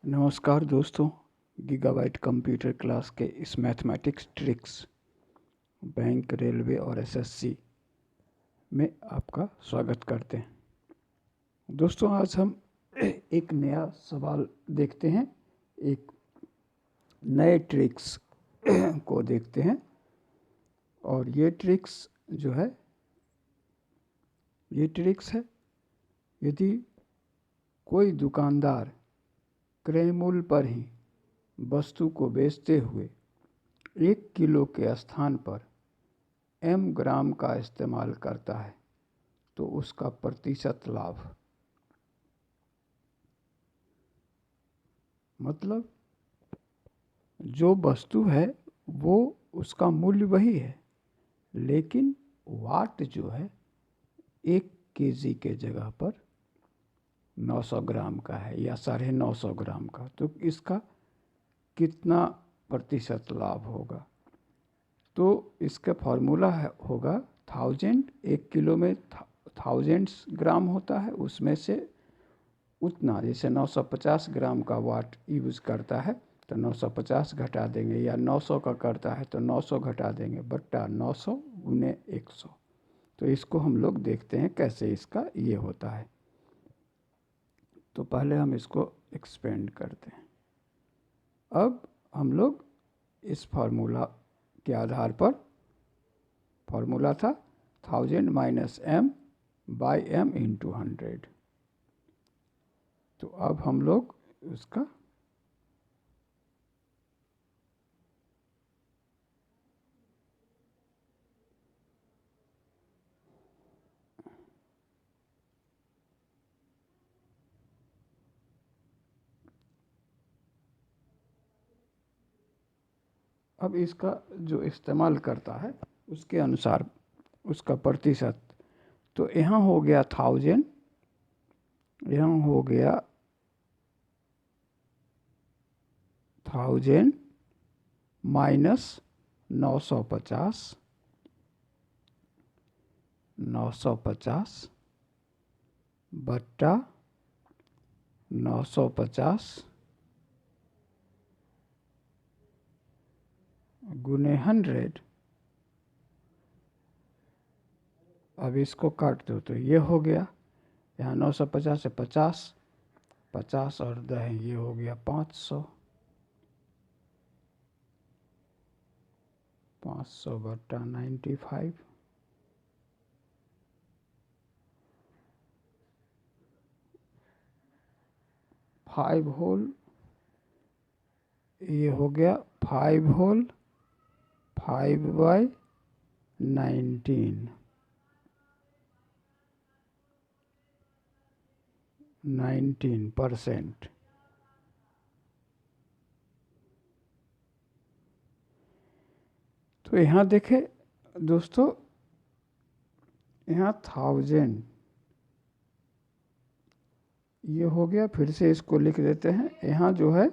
नमस्कार दोस्तों, gigabyte computer class के इस मैथमेटिक्स ट्रिक्स बैंक, रेलवे और एसएससी में आपका स्वागत करते हैं। दोस्तों, आज हम एक नया सवाल देखते हैं, एक नए ट्रिक्स को देखते हैं। और ये ट्रिक्स है यदि कोई दुकानदार क्रय मूल्य पर ही वस्तु को बेचते हुए 1 किलो के स्थान पर m ग्राम का इस्तेमाल करता है तो उसका प्रतिशत लाभ, मतलब जो वस्तु है वो उसका मूल्य वही है, लेकिन वाट जो है 1 केजी के जगह पर 900 ग्राम का है या 950 ग्राम का, तो इसका कितना प्रतिशत लाभ होगा। तो इसका फॉर्मूला होगा 1000। 1 किलो में 1000 ग्राम होता है, उसमें से उतना, जैसे 950 ग्राम का वाट यूज़ करता है तो 950 घटा देंगे, या 900 का करता है तो 900 घटा देंगे, बट्टा 900 गुने 100। तो इसको हम लोग देखते हैं कैसे इसका ये होता है। तो पहले हम इसको एक्सपेंड करते हैं। अब हम लोग इस फार्मूला के आधार पर, फार्मूला था 1000 minus m by m into 100। तो अब हम लोग उसका अब इसका जो इस्तेमाल करता है उसके अनुसार उसका प्रतिशत, तो यहाँ हो गया 1000, यहाँ हो गया 1000 माइनस 950 बट्टा 950 गुने 100। अब इसको काट दो तो ये हो गया, यहाँ 950 से 50 और 10, ये हो गया 500। 500 बट्टा 95, 5 होल, ये हो गया 5 होल 5 बाई 19%। तो यहाँ देखें दोस्तों, यहाँ 1000 ये हो गया, फिर से इसको लिख देते हैं। यहाँ जो है,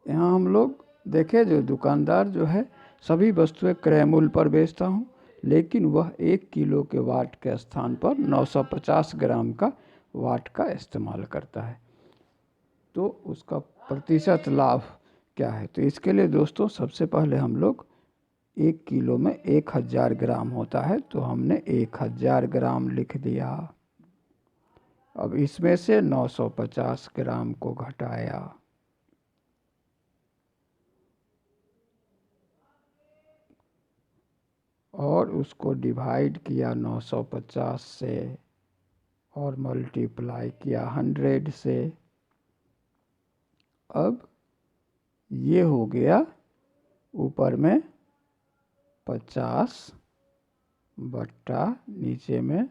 यहाँ हम लोग देखें जो दुकानदार जो है सभी वस्तुएं क्रय मूल्य पर बेचता हूँ, लेकिन वह 1 किलो के वाट के स्थान पर 950 ग्राम का वाट का इस्तेमाल करता है, तो उसका प्रतिशत लाभ क्या है। तो इसके लिए दोस्तों सबसे पहले हम लोग 1 किलो में 1000 ग्राम होता है, तो हमने 1000 ग्राम लिख दिया। अब इसमें से 950 ग्राम को घटाया, और उसको डिवाइड किया 950 से, और मल्टीप्लाई किया 100 से। अब ये हो गया ऊपर में 50 बट्टा नीचे में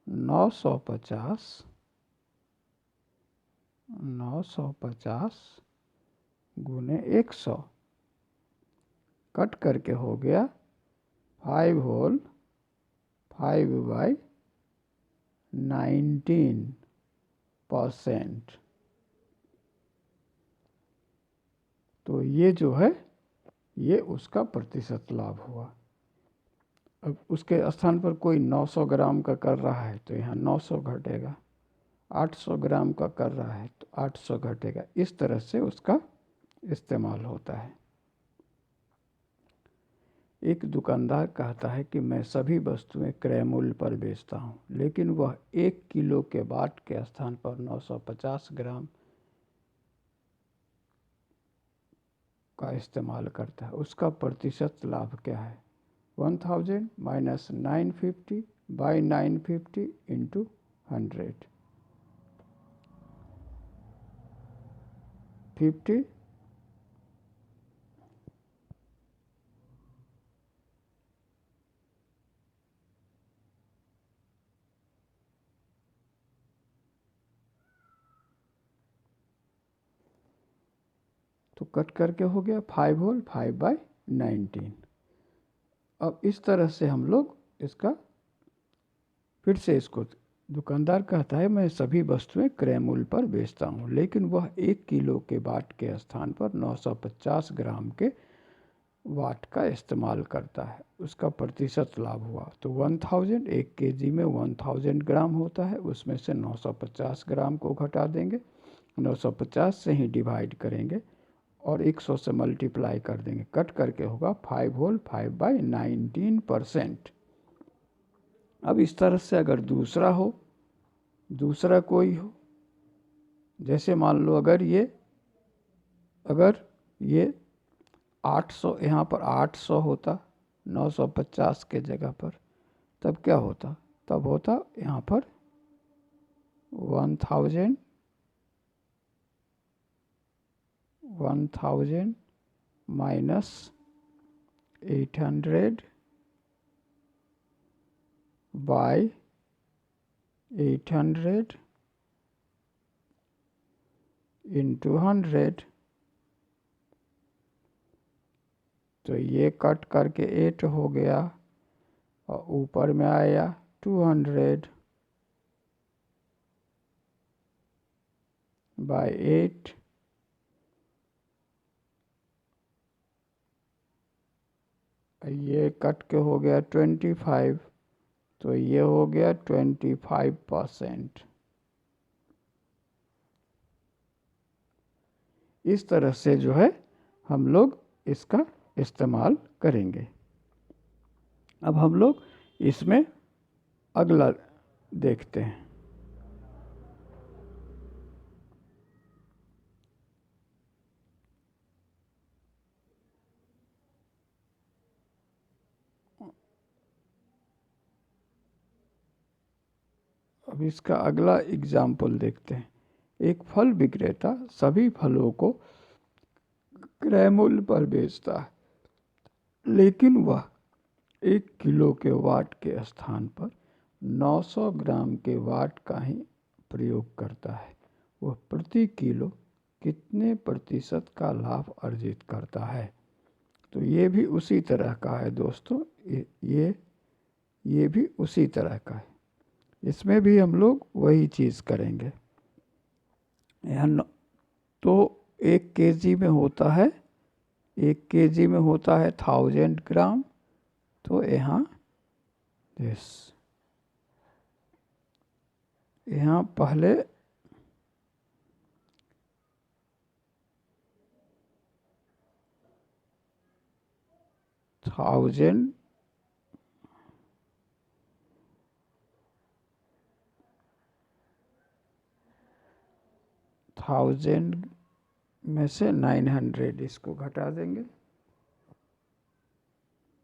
950 गुने 100, कट करके हो गया 5 होल 5 बाई 19%। तो ये जो है ये उसका प्रतिशत लाभ हुआ। अब उसके स्थान पर कोई 900 ग्राम का कर रहा है तो यहाँ 900 घटेगा, 800 ग्राम का कर रहा है तो 800 घटेगा। इस तरह से उसका इस्तेमाल होता है। एक दुकानदार कहता है कि मैं सभी वस्तुएं क्रय मूल्य पर बेचता हूं, लेकिन वह 1 किलो के बाट के स्थान पर 950 ग्राम का इस्तेमाल करता है। उसका प्रतिशत लाभ क्या है? 1000 माइनस 950 बाई 950 इंटू 100, 50 तो कट करके हो गया 5 होल 5 बाई 19। अब इस तरह से हम लोग इसका फिर से इसको, दुकानदार कहता है मैं सभी वस्तुएं क्रय मूल्य पर बेचता हूं, लेकिन वह 1 किलो के बाट के स्थान पर 950 ग्राम के वाट का इस्तेमाल करता है। उसका प्रतिशत लाभ हुआ तो 1000, 1 केजी में 1000 ग्राम होता है, उसमें से 950 ग्राम को घटा देंगे, 950 से ही डिवाइड करेंगे और 100 से मल्टीप्लाई कर देंगे, कट करके होगा 5 होल 5 बाई 19%। अब इस तरह से अगर दूसरा हो, दूसरा कोई हो, जैसे मान लो अगर ये 800, यहाँ पर 800 होता 950 के जगह पर, तब क्या होता? तब होता यहाँ पर 1000 माइनस 800 बाई 800 इंटू 100, तो ये कट करके 8 हो गया और ऊपर में आया 200 बाई 8, ये कट के हो गया 25, तो ये हो गया 25%। इस तरह से जो है हम लोग इसका इस्तेमाल करेंगे। अब हम लोग इसमें अगला देखते हैं। अब इसका अगला एग्जाम्पल देखते हैं। एक फल विक्रेता सभी फलों को क्रय मूल्य पर बेचता है, लेकिन वह 1 किलो के वाट के स्थान पर 900 ग्राम के वाट का ही प्रयोग करता है। वह प्रति किलो कितने प्रतिशत का लाभ अर्जित करता है? तो ये भी उसी तरह का है दोस्तों, ये भी उसी तरह का है। इसमें भी हम लोग वही चीज़ करेंगे। यहाँ तो 1 केजी में होता है, 1 केजी में होता है 1000 ग्राम, तो यहाँ पहले 1000 में से 900 इसको घटा देंगे,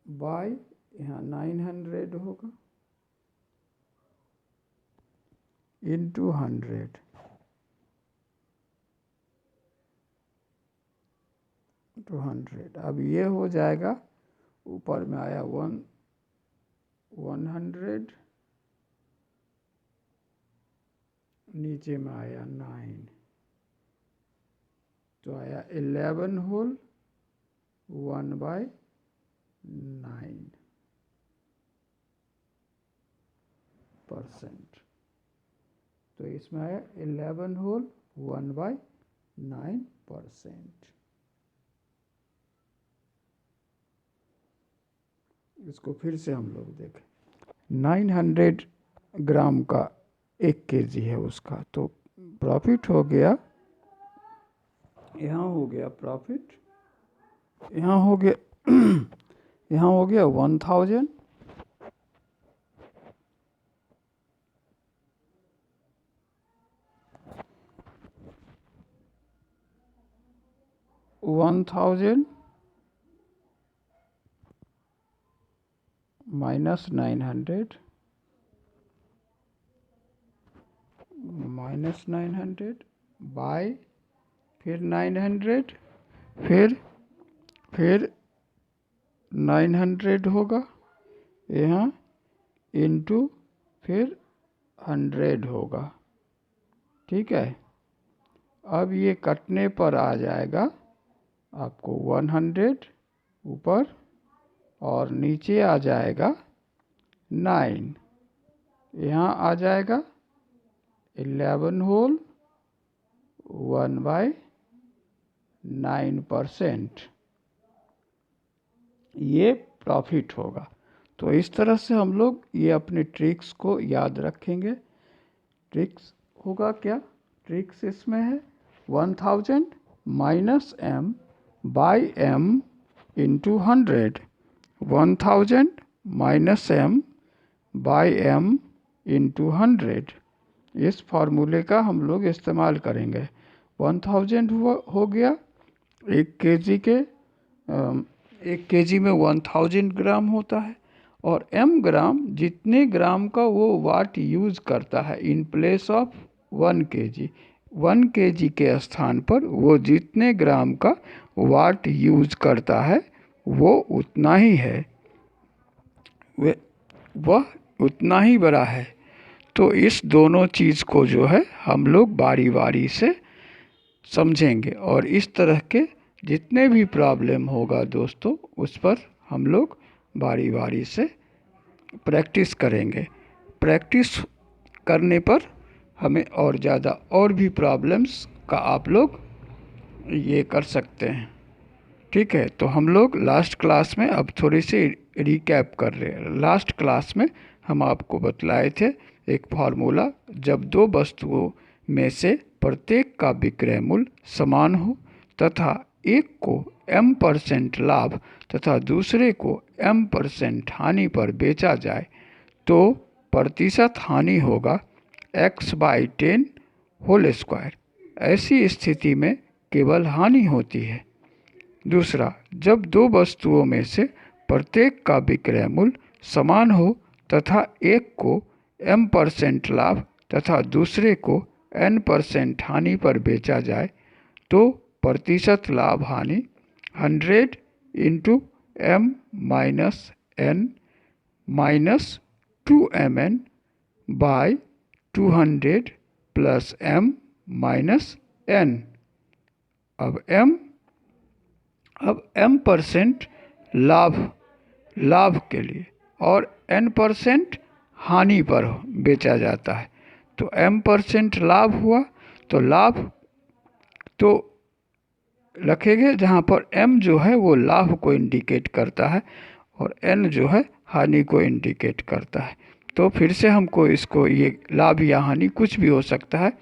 बाय यहाँ 900 होगा इंटू 100, टू 100। अब ये हो जाएगा, ऊपर में आया 100, नीचे में आया 9, तो आया 11 होल 1/9%। तो इसमें आया 11 होल 1/9%। इसको फिर से हम लोग देखें। 900 ग्राम का 1 केजी है उसका, तो प्रॉफिट हो गया, यहाँ हो गया प्रॉफिट, यहाँ हो गया यहाँ हो गया 1000 माइनस 900 बाय फिर 900 फिर 900 होगा यहाँ इंटू फिर 100 होगा। ठीक है, अब ये कटने पर आ जाएगा आपको 100 ऊपर और नीचे आ जाएगा 9, यहाँ आ जाएगा 11 होल 1/9%, ये प्रॉफिट होगा। तो इस तरह से हम लोग ये अपने ट्रिक्स को याद रखेंगे। ट्रिक्स होगा क्या, ट्रिक्स इसमें है 1000 minus m by m into 100, 1000 minus m by m into 100, इस फार्मूले का हम लोग इस्तेमाल करेंगे। 1000 हो गया 1 केजी के, 1 केजी में 1000 ग्राम होता है, और m ग्राम जितने ग्राम का वो वाट यूज़ करता है in place of 1 KG, 1 KG के स्थान पर वो जितने ग्राम का वाट यूज़ करता है वो उतना ही है, वह उतना ही बड़ा है। तो इस दोनों चीज़ को जो है हम लोग बारी बारी से समझेंगे, और इस तरह के जितने भी प्रॉब्लम होगा दोस्तों उस पर हम लोग बारी बारी से प्रैक्टिस करेंगे। प्रैक्टिस करने पर हमें और ज़्यादा और भी प्रॉब्लम्स का आप लोग ये कर सकते हैं। ठीक है, तो हम लोग लास्ट क्लास में अब थोड़ी सी रिकैप कर रहे हैं। लास्ट क्लास में हम आपको बतलाए थे एक फार्मूला, जब दो वस्तुओं में से प्रत्येक का विक्रय मूल्य समान हो तथा एक को m% लाभ तथा दूसरे को m% हानि पर बेचा जाए तो प्रतिशत हानि होगा x/10 होल स्क्वायर। ऐसी स्थिति में केवल हानि होती है। दूसरा, जब दो वस्तुओं में से प्रत्येक का विक्रय मूल्य समान हो तथा एक को m% लाभ तथा दूसरे को n% हानि पर बेचा जाए तो प्रतिशत लाभ हानि 100 into m minus n minus 2mn by 200 plus m minus n। अब m% लाभ के लिए और n% हानि पर बेचा जाता है, तो m% लाभ हुआ तो लाभ तो रखेंगे जहाँ पर m जो है वो लाभ को इंडिकेट करता है और n जो है हानि को इंडिकेट करता है। तो फिर से हमको इसको ये लाभ या हानि कुछ भी हो सकता है।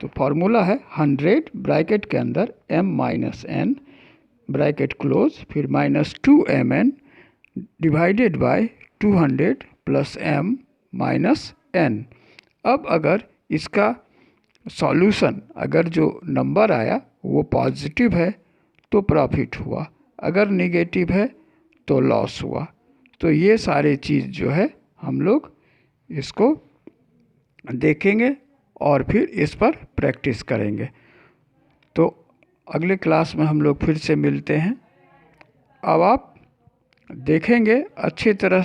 तो फॉर्मूला है 100 ब्रैकेट के अंदर m minus n bracket close फिर minus 2mn divided by 200 plus m minus n। अब अगर इसका सॉल्यूशन, अगर जो नंबर आया वो पॉजिटिव है तो प्रॉफिट हुआ, अगर नेगेटिव है तो लॉस हुआ। तो ये सारे चीज़ जो है हम लोग इसको देखेंगे और फिर इस पर प्रैक्टिस करेंगे। तो अगले क्लास में हम लोग फिर से मिलते हैं। अब आप देखेंगे अच्छे तरह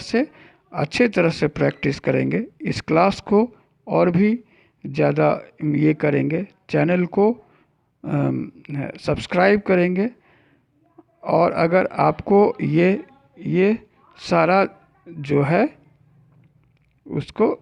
से प्रैक्टिस करेंगे, इस क्लास को और भी ज़्यादा ये करेंगे, चैनल को सब्सक्राइब करेंगे, और अगर आपको ये सारा जो है उसको